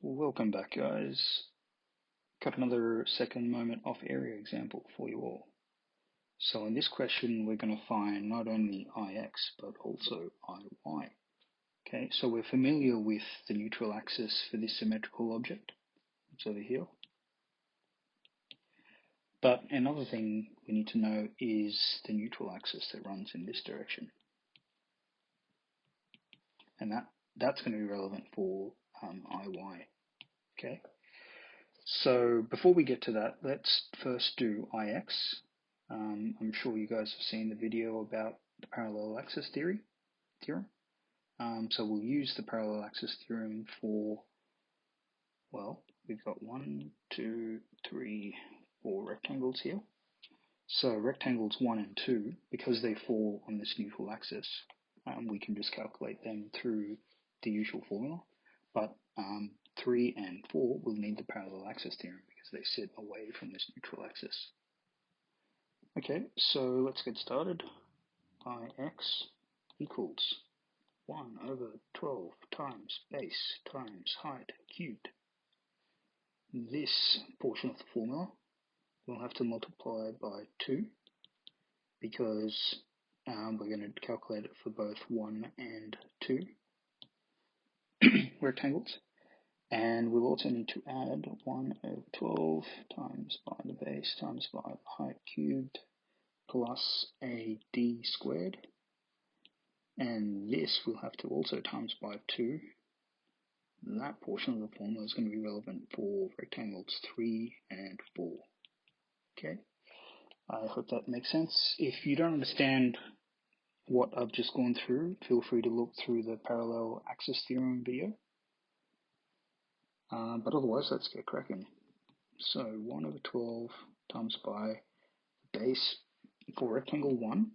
Welcome back, guys. Got another second moment off area example for you all. So in this question, we're going to find not only Ix, but also Iy. Okay, so we're familiar with the neutral axis for this symmetrical object. It's over here. But another thing we need to know is the neutral axis that runs in this direction. And that's going to be relevant for Iy. Okay. So before we get to that, let's first do Ix. I'm sure you guys have seen the video about the parallel axis theorem. So we'll use the parallel axis theorem for, well, we've got 1, 2, 3, 4 rectangles here. So rectangles 1 and 2, because they fall on this neutral axis, we can just calculate them through the usual formula. But 3 and 4 will need the parallel axis theorem because they sit away from this neutral axis. Okay, so let's get started. Ix equals 1 over 12 times base times height cubed. This portion of the formula we'll have to multiply by 2 because we're going to calculate it for both 1 and 2 rectangles. And we'll also need to add 1 over 12 times by the base times by the height cubed plus a d squared. And this we'll have to also times by 2. That portion of the formula is going to be relevant for rectangles 3 and 4. Okay, I hope that makes sense. If you don't understand what I've just gone through, feel free to look through the parallel axis theorem video. But otherwise, let's get cracking. So 1 over 12 times by the base for rectangle 1,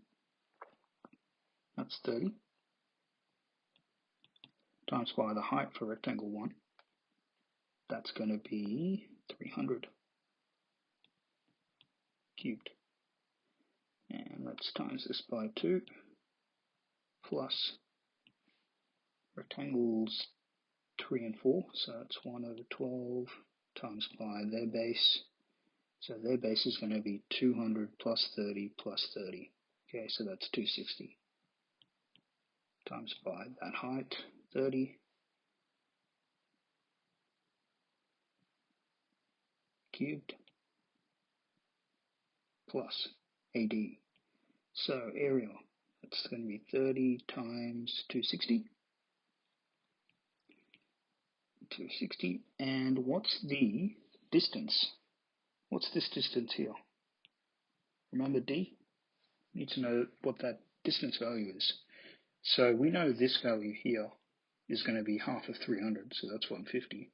that's 30, times by the height for rectangle 1, that's going to be 300 cubed. And let's times this by 2, plus rectangles 3 and 4, so that's 1 over 12 times by their base. So their base is going to be 200 plus 30 plus 30. Okay, so that's 260 times by that height, 30, cubed, plus AD. So area, that's going to be 30 times 260. 260. And what's the distance? What's this distance here? Remember D? Need to know what that distance value is. So we know this value here is going to be half of 300, so that's 150.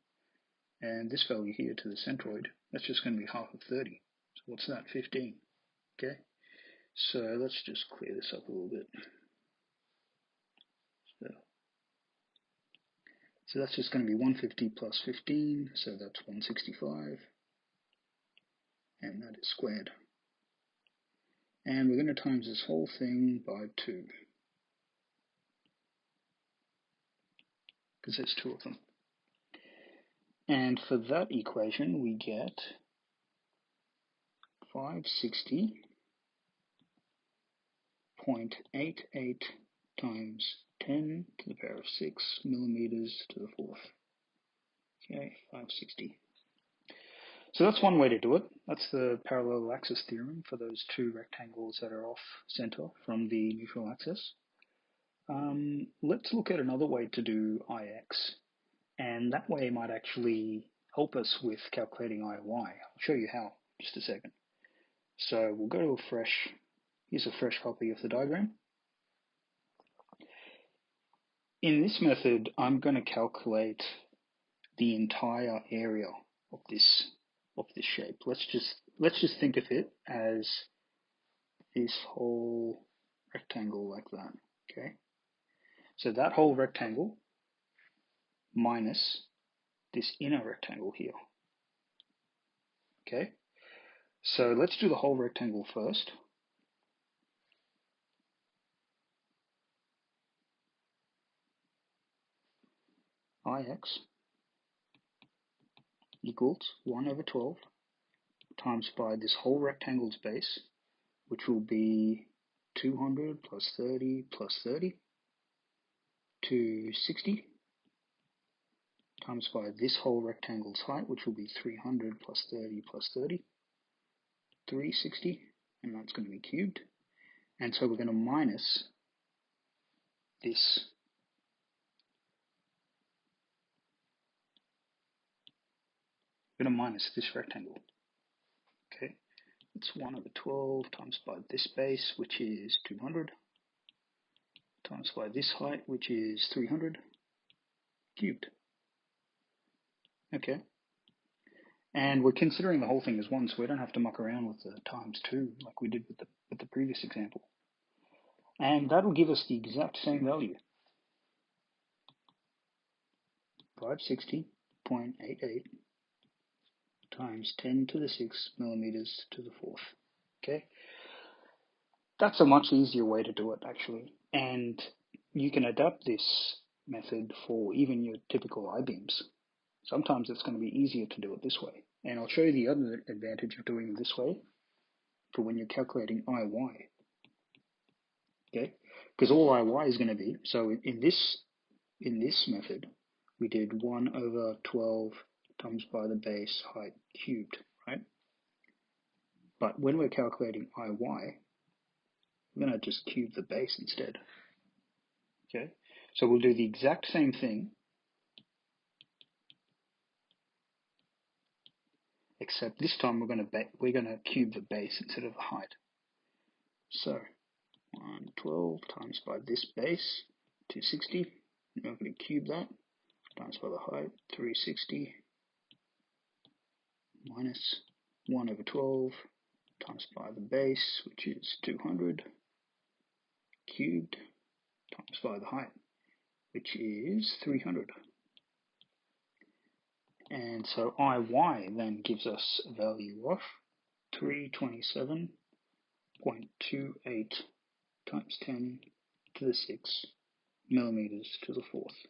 And this value here to the centroid, that's just going to be half of 30. So what's that? 15. Okay. So let's just clear this up a little bit. So that's just going to be 150 plus 15, so that's 165. And that is squared. And we're going to times this whole thing by 2. Because there's 2 of them. And for that equation, we get 560.88 times 10 to the power of 6 millimeters to the 4th. Okay, 560. So that's one way to do it. That's the parallel axis theorem for those 2 rectangles that are off center from the neutral axis. Let's look at another way to do Ix. And that way might actually help us with calculating Iy. I'll show you how in just a second. So we'll go to here's a fresh copy of the diagram. In this method, I'm going to calculate the entire area of this shape. Let's just think of it as this whole rectangle like that. Okay. So that whole rectangle minus this inner rectangle here. Okay. So let's do the whole rectangle first. Ix equals 1 over 12 times by this whole rectangle's base, which will be 200 plus 30 plus 30, 260, times by this whole rectangle's height, which will be 300 plus 30 plus 30, 360, and that's going to be cubed. And so we're going to minus this. We're going to minus this rectangle. Okay, it's 1 over 12 times by this base, which is 200, times by this height, which is 300, cubed. Okay, and we're considering the whole thing as 1, so we don't have to muck around with the times 2 like we did with the previous example. And that'll give us the exact same value, 560.88 times 10 to the 6 millimeters to the 4th. Okay, that's a much easier way to do it actually, and you can adapt this method for even your typical I-beams. Sometimes it's going to be easier to do it this way, and I'll show you the other advantage of doing it this way for when you're calculating IY. Okay, because all IY is going to be, so in this method we did 1 over 12 times by the base height cubed, right? But when we're calculating IY, we're going to just cube the base instead. Okay, so we'll do the exact same thing, except this time we're going to cube the base instead of the height. So 112 times by this base, 260. Now we're going to cube that times by the height, 360, minus 1 over 12 times by the base, which is 200, cubed times by the height, which is 300. And so IY then gives us a value of 327.28 times 10 to the 6 millimeters to the 4th.